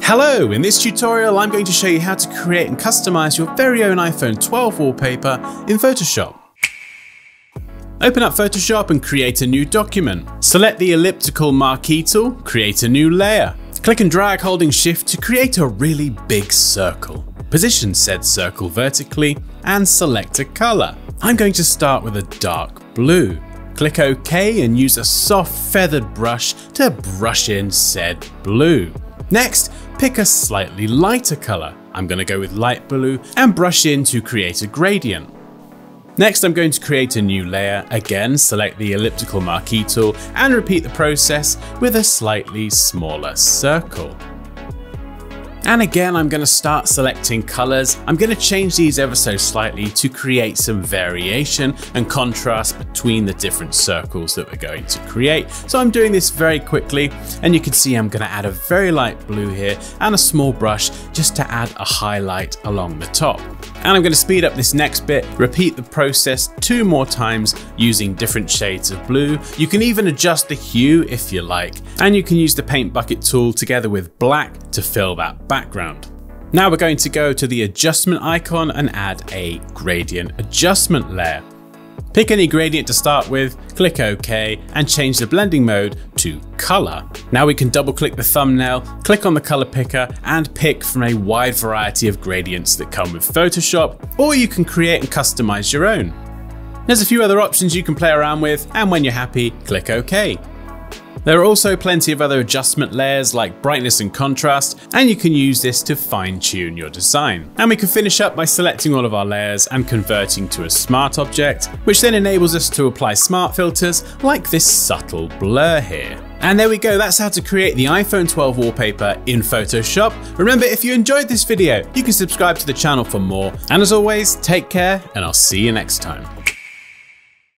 Hello, in this tutorial I'm going to show you how to create and customize your very own iPhone 12 wallpaper in Photoshop. Open up Photoshop and create a new document. Select the elliptical marquee tool, create a new layer. Click and drag holding Shift to create a really big circle. Position said circle vertically and select a color. I'm going to start with a dark blue. Click OK and use a soft feathered brush to brush in said blue. Next, pick a slightly lighter color. I'm going to go with light blue and brush in to create a gradient. Next, I'm going to create a new layer. Again, select the elliptical marquee tool and repeat the process with a slightly smaller circle. And again, I'm going to start selecting colors. I'm going to change these ever so slightly to create some variation and contrast between the different circles that we're going to create. So I'm doing this very quickly, and you can see I'm going to add a very light blue here and a small brush just to add a highlight along the top. And I'm going to speed up this next bit, repeat the process 2 more times using different shades of blue. You can even adjust the hue if you like, and you can use the paint bucket tool together with black to fill that background. Now we're going to go to the adjustment icon and add a gradient adjustment layer. Pick any gradient to start with, click OK, and change the blending mode to color. Now we can double click the thumbnail, click on the color picker, and pick from a wide variety of gradients that come with Photoshop, or you can create and customize your own. There's a few other options you can play around with, and when you're happy, click OK. There are also plenty of other adjustment layers like brightness and contrast, and you can use this to fine-tune your design. And we can finish up by selecting all of our layers and converting to a smart object, which then enables us to apply smart filters like this subtle blur here. And there we go, that's how to create the iPhone 12 wallpaper in Photoshop. Remember, if you enjoyed this video, you can subscribe to the channel for more. And as always, take care, and I'll see you next time.